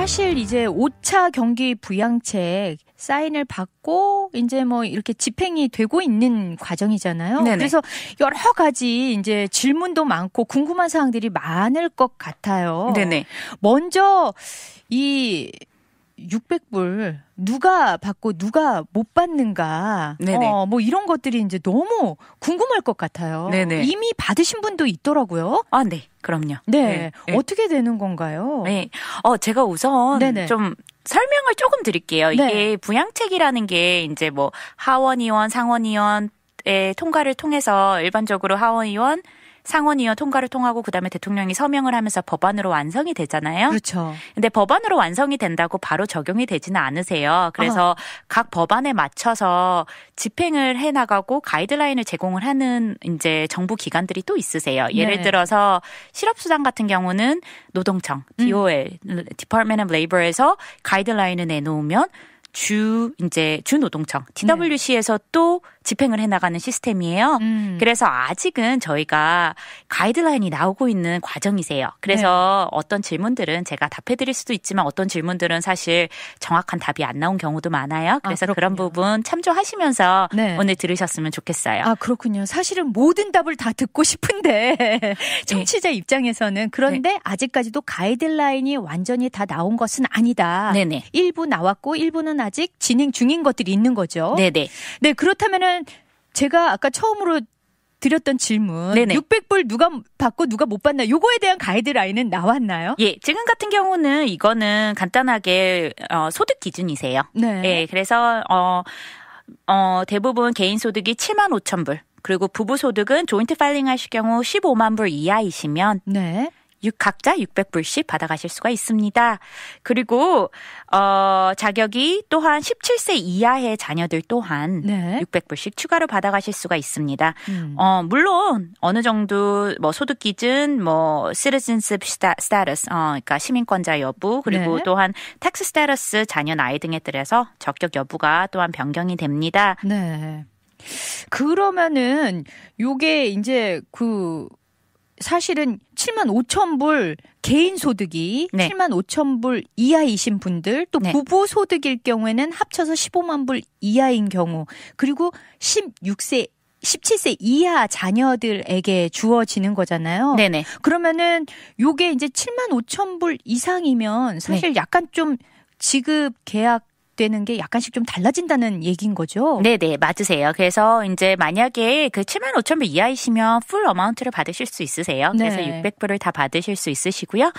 사실 이제 5차 경기 부양책 사인을 받고 이제 뭐 이렇게 집행이 되고 있는 과정이잖아요. 네네. 그래서 여러 가지 이제 질문도 많고 궁금한 사항들이 많을 것 같아요. 네네. 먼저 이 600불 누가 받고 누가 못 받는가, 네네. 뭐 이런 것들이 이제 너무 궁금할 것 같아요. 네네. 이미 받으신 분도 있더라고요. 아, 네. 그럼요. 네. 네. 어떻게 되는 건가요? 네. 제가 우선 네네. 좀 설명을 조금 드릴게요. 네. 이게 부양책이라는 게 이제 뭐 하원의원, 상원의원의 통과를 통해서 일반적으로 하원의원, 상원의원 통과를 통하고 그다음에 대통령이 서명을 하면서 법안으로 완성이 되잖아요. 그렇죠. 근데 법안으로 완성이 된다고 바로 적용이 되지는 않으세요. 그래서 각 법안에 맞춰서 집행을 해나가고 가이드라인을 제공을 하는 이제 정부 기관들이 또 있으세요. 예를 네. 들어서 실업수당 같은 경우는 노동청, DOL, Department of Labor에서 가이드라인을 내놓으면 주 노동청, TWC에서 또 집행을 해나가는 시스템이에요. 그래서 아직은 저희가 가이드라인이 나오고 있는 과정이세요. 그래서 어떤 질문들은 제가 답해드릴 수도 있지만 어떤 질문들은 사실 정확한 답이 안 나온 경우도 많아요. 그래서 그런 부분 참조하시면서 오늘 들으셨으면 좋겠어요. 아, 그렇군요. 사실은 모든 답을 다 듣고 싶은데 청취자 입장에서는 그런데 아직까지도 가이드라인이 완전히 다 나온 것은 아니다. 네네. 일부 나왔고 일부는 아직 진행 중인 것들이 있는 거죠. 네네. 네, 그렇다면은 제가 아까 처음으로 드렸던 질문, 네네. 600불 누가 받고 누가 못 받나, 요거에 대한 가이드라인은 나왔나요? 예, 지금 같은 경우는 이거는 간단하게 소득 기준이세요. 네. 예, 그래서 대부분 개인 소득이 7만 5천 불, 그리고 부부 소득은 조인트 파일링 하실 경우 15만 불 이하이시면 네. 각자 600불씩 받아가실 수가 있습니다. 그리고 자격이 또한 17세 이하의 자녀들 또한 600불씩 추가로 받아가실 수가 있습니다. 물론 어느 정도 뭐 소득 기준, 뭐 citizenship status, 그러니까 시민권자 여부, 그리고 또한 tax status, 자녀 나이 등에 따라서 적격 여부가 또한 변경이 됩니다. 네. 그러면은 요게 이제 사실은 7만 5천 불 개인 소득이 7만 5천 불 이하이신 분들, 또 부부 소득일 경우에는 합쳐서 15만 불 이하인 경우, 그리고 17세 이하 자녀들에게 주어지는 거잖아요. 네네. 그러면은 요게 이제 7만 5천 불 이상이면 사실 약간 좀 지급 계약 되는 게 약간씩 좀 달라진다는 얘기인 거죠? 네네, 맞으세요. 그래서 이제 만약에 그 7만 5천 불 이하이시면 풀 어마운트를 받으실 수 있으세요. 그래서 600불을 다 받으실 수 있으시고요.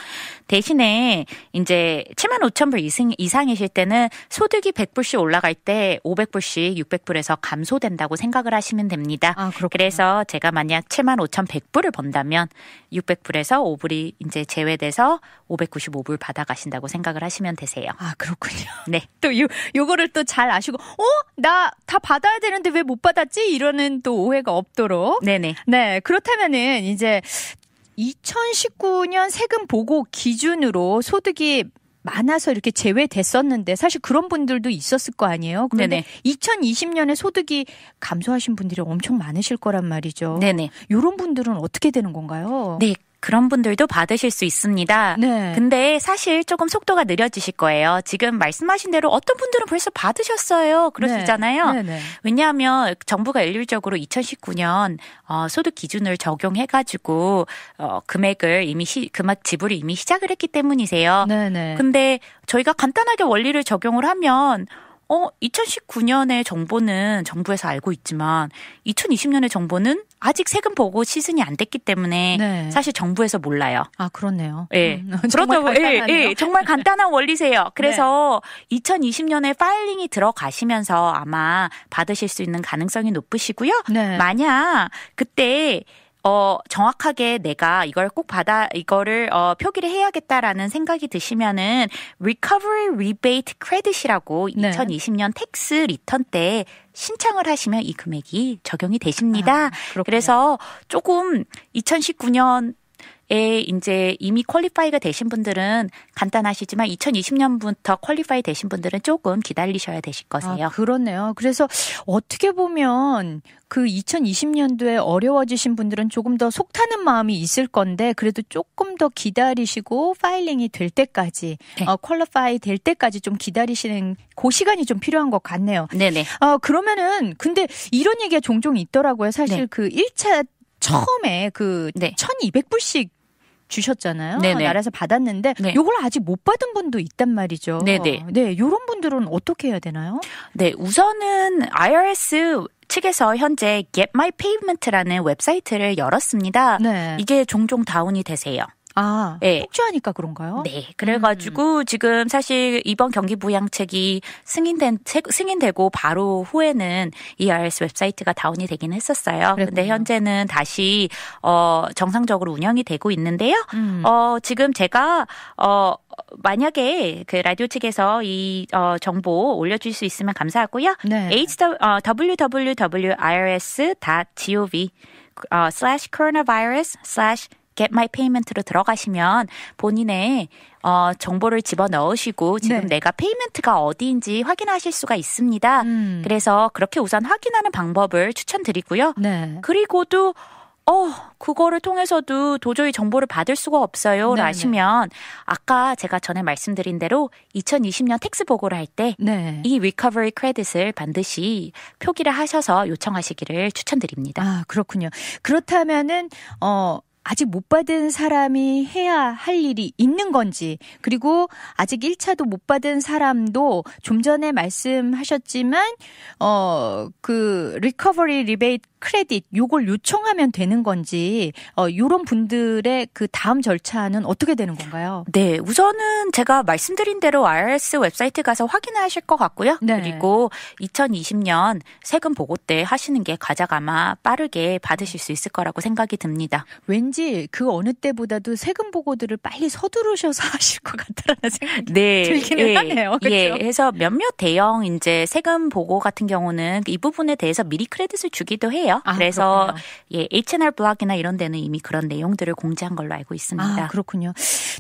대신에 이제 7만 5천 불 이상이실 때는 소득이 100불씩 올라갈 때 500불씩 600불에서 감소된다고 생각을 하시면 됩니다. 아, 그렇군요. 그래서 제가 만약 7만 5천 100불을 번다면 600불에서 5불이 이제 제외돼서 595불 받아가신다고 생각을 하시면 되세요. 아, 그렇군요. 네. 또 요거를 또 잘 아시고, 나 다 받아야 되는데 왜 못 받았지? 이러는 또 오해가 없도록. 네네. 네. 그렇다면은 이제 2019년 세금 보고 기준으로 소득이 많아서 이렇게 제외됐었는데 사실 그런 분들도 있었을 거 아니에요. 그런데 2020년에 소득이 감소하신 분들이 엄청 많으실 거란 말이죠. 네네. 이런 분들은 어떻게 되는 건가요? 네. 그런 분들도 받으실 수 있습니다. 네. 근데 사실 조금 속도가 느려지실 거예요. 지금 말씀하신 대로 어떤 분들은 벌써 받으셨어요. 그러시잖아요. 네. 왜냐하면 정부가 일률적으로 2019년 소득 기준을 적용해가지고 금액을 금액 지불을 이미 시작을 했기 때문이세요. 네네. 근데 저희가 간단하게 원리를 적용을 하면 2019년의 정보는 정부에서 알고 있지만 2020년의 정보는 아직 세금 보고 시즌이 안 됐기 때문에 사실 정부에서 몰라요. 아, 그렇네요. 예. 그렇다고 정말 간단한 원리세요. 그래서 2020년에 파일링이 들어가시면서 아마 받으실 수 있는 가능성이 높으시고요. 만약 그때 정확하게 내가 이거를 표기를 해야겠다라는 생각이 드시면은 Recovery Rebate Credit이라고 2020년 텍스 리턴 때 신청을 하시면 이 금액이 적용이 되십니다. 그래서 조금 2019년 이제 이미 퀄리파이가 되신 분들은 간단하시지만 2020년부터 퀄리파이 되신 분들은 조금 기다리셔야 되실 거세요. 아, 그렇네요. 그래서 어떻게 보면 그 2020년도에 어려워지신 분들은 조금 더 속타는 마음이 있을 건데 그래도 조금 더 기다리시고 파일링이 될 때까지 네. 퀄리파이 될 때까지 좀 기다리시는 그 시간이 좀 필요한 것 같네요. 네네. 그러면은 근데 이런 얘기가 종종 있더라고요. 사실 네. 그 1차 처음에 그 네. 1,200불씩 주셨잖아요. 네네. 나라에서 받았는데 네. 요걸 아직 못 받은 분도 있단 말이죠. 네네. 네, 요런 분들은 어떻게 해야 되나요? 네, 우선은 IRS 측에서 현재 Get My Payment라는 웹사이트를 열었습니다. 네. 이게 종종 다운이 되세요. 아, 네. 폭주하니까 그런가요? 네. 그래가지고 지금 사실 이번 경기 부양책이 승인되고 바로 후에는 이 IRS 웹사이트가 다운이 되긴 했었어요. 그랬군요. 근데 현재는 다시 정상적으로 운영이 되고 있는데요. 지금 제가 만약에 그 라디오 측에서 이 정보 올려줄 수 있으면 감사하고요. 네. www.irs.gov/coronavirus/Get My Payment로 들어가시면 본인의 정보를 집어넣으시고 지금 네. 내가 페이먼트가 어디인지 확인하실 수가 있습니다. 그래서 그렇게 우선 확인하는 방법을 추천드리고요. 네. 그리고도 그거를 통해서도 도저히 정보를 받을 수가 없어요. 네네. 라시면 아까 제가 전에 말씀드린 대로 2020년 텍스 보고를 할 때 이 네. 리커버리 크레딧을 반드시 표기를 하셔서 요청하시기를 추천드립니다. 아, 그렇군요. 그렇다면은 아직 못 받은 사람이 해야 할 일이 있는 건지, 그리고 아직 1차도 못 받은 사람도 좀 전에 말씀하셨지만, 그, 리커버리 리베이트 크레딧, 요걸 요청하면 되는 건지, 요런 분들의 그 다음 절차는 어떻게 되는 건가요? 네, 우선은 제가 말씀드린 대로 IRS 웹사이트 가서 확인하실 것 같고요. 네. 그리고 2020년 세금 보고 때 하시는 게 가장 아마 빠르게 받으실 수 있을 거라고 생각이 듭니다. 왠지 그 어느 때보다도 세금 보고들을 빨리 서두르셔서 하실 것 같다라는 생각이 네, 들기는 하네요. 그렇죠? 예, 해서 몇몇 대형 이제 세금 보고 같은 경우는 이 부분에 대해서 미리 크레딧을 주기도 해요. 아, 그래서 그렇군요. 예, H&R 블록이나 이런 데는 이미 그런 내용들을 공지한 걸로 알고 있습니다. 아, 그렇군요.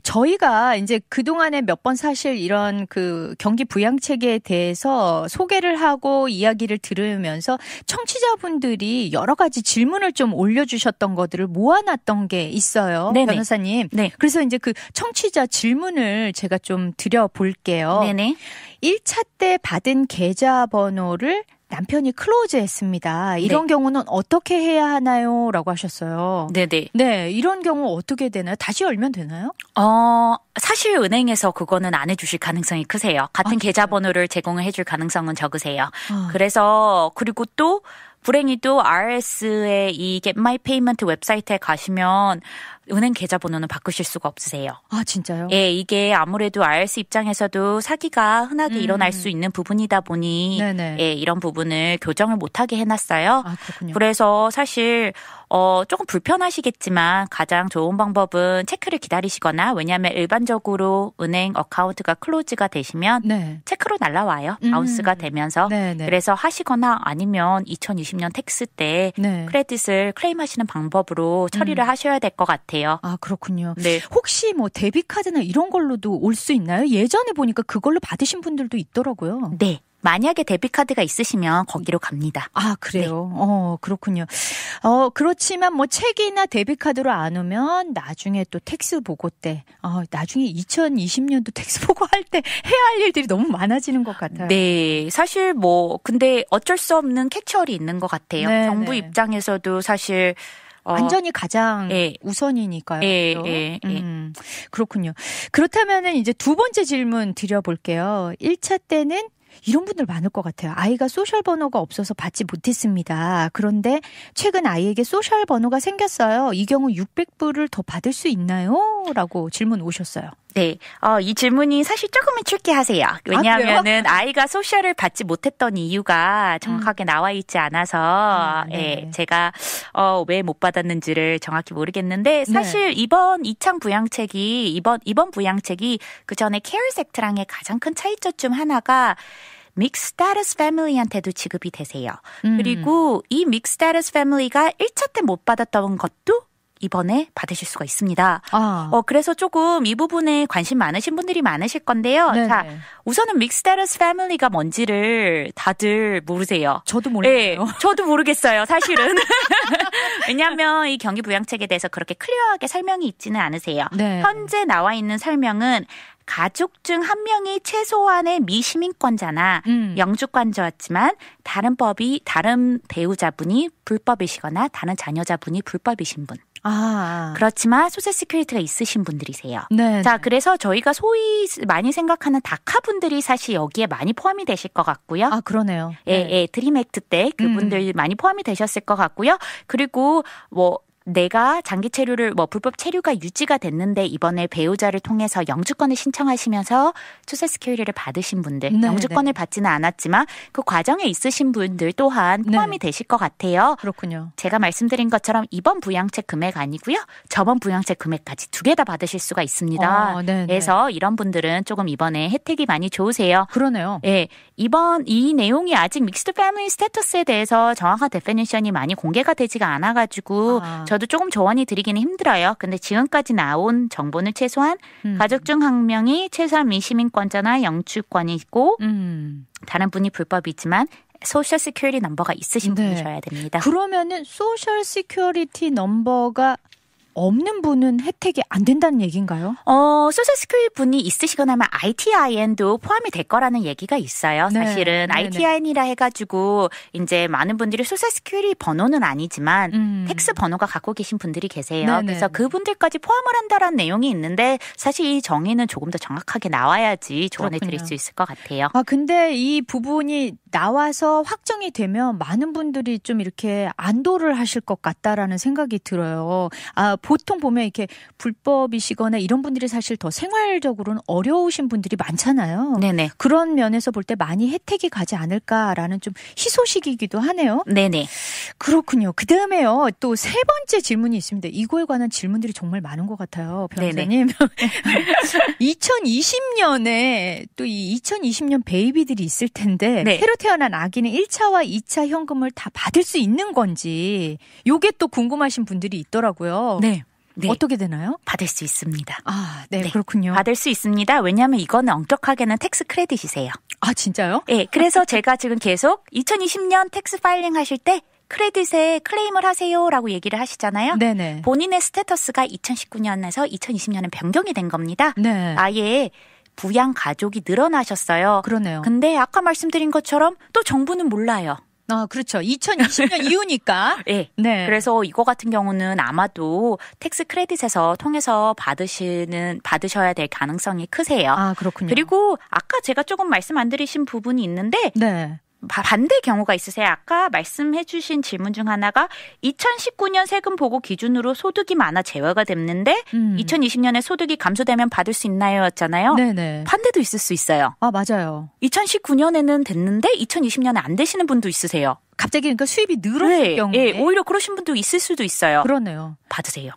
저희가 이제 그동안에 몇 번 사실 이런 그 경기 부양책에 대해서 소개를 하고 이야기를 들으면서 청취자분들이 여러 가지 질문을 좀 올려주셨던 것들을 모아놨던 게 있어요. 네네. 변호사님. 네. 그래서 이제 그 청취자 질문을 제가 좀 드려볼게요. 네네. 1차 때 받은 계좌번호를 남편이 클로즈했습니다. 이런 경우는 어떻게 해야 하나요? 라고 하셨어요. 네네. 네, 이런 경우 어떻게 되나요? 다시 열면 되나요? 사실 은행에서 그거는 안 해주실 가능성이 크세요. 같은 계좌번호를 제공을 해줄 가능성은 적으세요. 그래서 그리고 또 불행히도 IRS의 이 Get My Payment 웹사이트에 가시면 은행 계좌번호는 바꾸실 수가 없으세요. 아, 진짜요? 예, 이게 아무래도 IRS 입장에서도 사기가 흔하게 일어날 수 있는 부분이다 보니 네네. 예, 이런 부분을 교정을 못하게 해놨어요. 아, 그렇군요. 그래서 사실 조금 불편하시겠지만 가장 좋은 방법은 체크를 기다리시거나 왜냐하면 일반적으로 은행 어카운트가 클로즈가 되시면 네. 체크로 날라와요. 바운스가 되면서. 네네. 그래서 하시거나 아니면 2020년 텍스 때 네. 크레딧을 클레임하시는 방법으로 처리를 하셔야 될 것 같아요. 아, 그렇군요. 네. 혹시 뭐 데뷔카드나 이런 걸로도 올 수 있나요? 예전에 보니까 그걸로 받으신 분들도 있더라고요. 네. 만약에 데뷔카드가 있으시면 거기로 갑니다. 아, 그래요? 그렇군요. 그렇지만 뭐 책이나 데뷔카드로 안 오면 나중에 또 텍스 보고 때, 나중에 2020년도 텍스 보고 할 때 해야 할 일들이 너무 많아지는 것 같아요. 네. 사실 근데 어쩔 수 없는 캐치얼이 있는 것 같아요. 네, 정부 네. 입장에서도 사실 안전이 가장 예. 우선이니까요. 예, 그렇죠? 예, 예. 그렇군요. 그렇다면은 이제 두 번째 질문 드려볼게요. 1차 때는 이런 분들 많을 것 같아요. 아이가 소셜 번호가 없어서 받지 못했습니다. 그런데 최근 아이에게 소셜 번호가 생겼어요. 이 경우 600불을 더 받을 수 있나요? 라고 질문 오셨어요. 네. 이 질문이 사실 조금은 출기하세요. 왜냐하면은 아이가 소셜을 받지 못했던 이유가 정확하게 나와 있지 않아서 네. 예, 제가 왜 못 받았는지를 정확히 모르겠는데 사실 이번 2창 부양책이 이번 부양책이 그 전에 CARES Act랑의 가장 큰 차이점 중 하나가 믹스 스테이터스 패밀리한테도 지급이 되세요. 그리고 이 믹스 스테이터스 패밀리가 1차 때 못 받았던 것도 이번에 받으실 수가 있습니다. 그래서 조금 이 부분에 관심 많으신 분들이 많으실 건데요. 네네. 자, 우선은 믹스 스테이터스 패밀리가 뭔지를 다들 모르세요. 저도 몰라요. 네, 저도 모르겠어요, 사실은. 왜냐하면 이 경기 부양책에 대해서 그렇게 클리어하게 설명이 있지는 않으세요. 네. 현재 나와 있는 설명은 가족 중 한 명이 최소한의 미시민권자나 영주권자였지만 다른 배우자분이 불법이시거나 다른 자녀자분이 불법이신 분. 그렇지만 소셜 시큐리티가 있으신 분들이세요. 네. 자, 그래서 저희가 소위 많이 생각하는 다카 분들이 사실 여기에 많이 포함이 되실 것 같고요. 그러네요. 예, 드림 액트 때 그분들 많이 포함이 되셨을 것 같고요. 그리고 내가 장기 체류를 불법 체류가 유지가 됐는데 이번에 배우자를 통해서 영주권을 신청하시면서 소셜 시큐리티를 받으신 분들, 영주권을 받지는 않았지만 그 과정에 있으신 분들 또한 포함이 되실 것 같아요. 그렇군요. 제가 말씀드린 것처럼 이번 부양책 금액 아니고요. 저번 부양책 금액까지 두 개 다 받으실 수가 있습니다. 그래서 이런 분들은 조금 이번에 혜택이 많이 좋으세요. 그러네요. 예, 이 내용이 아직 믹스드 패밀리 스테이터스에 대해서 정확한 데피니션이 많이 공개가 되지가 않아가지고 저도 조금 조언이 드리기는 힘들어요. 근데 지금까지 나온 정보는 최소한 가족 중 한 명이 최소한 미시민권자나 영주권이 있고 다른 분이 불법이지만 소셜 시큐리티 넘버가 있으신 분이셔야 됩니다. 그러면은 소셜 시큐리티 넘버가 없는 분은 혜택이 안 된다는 얘기인가요? 소셜 시큐리티 분이 있으시거나 하면 ITIN도 포함이 될 거라는 얘기가 있어요. 사실은 ITIN이라 해가지고 이제 많은 분들이 소셜 시큐리티 번호는 아니지만 텍스 번호가 갖고 계신 분들이 계세요. 그래서 그분들까지 포함을 한다라는 내용이 있는데 사실 이 정의는 조금 더 정확하게 나와야지 조언을 드릴 수 있을 것 같아요. 근데 이 부분이 나와서 확정이 되면 많은 분들이 좀 이렇게 안도를 하실 것 같다라는 생각이 들어요. 보통 보면 이렇게 불법이시거나 이런 분들이 사실 더 생활적으로는 어려우신 분들이 많잖아요. 네네. 그런 면에서 볼 때 많이 혜택이 가지 않을까라는 좀 희소식이기도 하네요. 네네. 그렇군요. 그다음에요. 또 세 번째 질문이 있습니다. 이거에 관한 질문들이 정말 많은 것 같아요. 변호사님. 2020년에 또 이 2020년 베이비들이 있을 텐데 새로 태어난 아기는 1차와 2차 현금을 다 받을 수 있는 건지 이게 또 궁금하신 분들이 있더라고요. 네. 어떻게 되나요? 받을 수 있습니다. 그렇군요. 받을 수 있습니다. 왜냐하면 이거는 엄격하게는 텍스 크레딧이세요. 진짜요? 네. 그래서 제가 지금 계속 2020년 텍스 파일링 하실 때 크레딧에 클레임을 하세요라고 얘기를 하시잖아요. 네네. 본인의 스테이터스가 2019년에서 2020년에 변경이 된 겁니다. 네. 아예 부양 가족이 늘어나셨어요. 그러네요. 근데 아까 말씀드린 것처럼 또 정부는 몰라요. 그렇죠. 2020년 이후니까. 네. 그래서 이거 같은 경우는 아마도 텍스 크레딧에서 통해서 받으셔야 될 가능성이 크세요. 그렇군요. 그리고 아까 제가 조금 말씀 안 드리신 부분이 있는데 반대 경우가 있으세요. 아까 말씀해 주신 질문 중 하나가 2019년 세금 보고 기준으로 소득이 많아 제외가 됐는데 2020년에 소득이 감소되면 받을 수 있나요? 였잖아요. 네네. 반대도 있을 수 있어요. 맞아요. 2019년에는 됐는데 2020년에 안 되시는 분도 있으세요. 갑자기 그러니까 수입이 늘어날 경우에. 오히려 그러신 분도 있을 수도 있어요. 그러네요. 받으세요.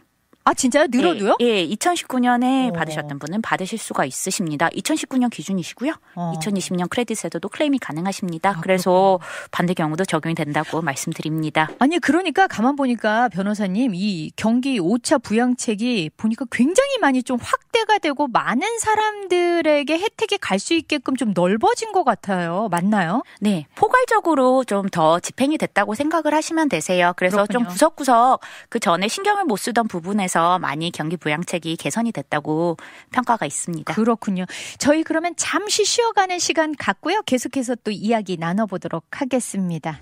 진짜요? 늘어도요? 2019년에 받으셨던 분은 받으실 수가 있으십니다. 2019년 기준이시고요. 2020년 크레딧에도 클레임이 가능하십니다. 그래서 반대 경우도 적용이 된다고 말씀드립니다. 그러니까 가만 보니까 변호사님 이 경기 5차 부양책이 보니까 굉장히 많이 좀 확대가 되고 많은 사람들에게 혜택이 갈 수 있게끔 좀 넓어진 것 같아요. 맞나요? 네. 포괄적으로 좀 더 집행이 됐다고 생각을 하시면 되세요. 그래서 그렇군요. 좀 구석구석 그 전에 신경을 못 쓰던 부분에서 많이 경기 부양책이 개선이 됐다고 평가가 있습니다. 그렇군요. 저희 그러면 잠시 쉬어가는 시간 갖고요. 계속해서 또 이야기 나눠보도록 하겠습니다.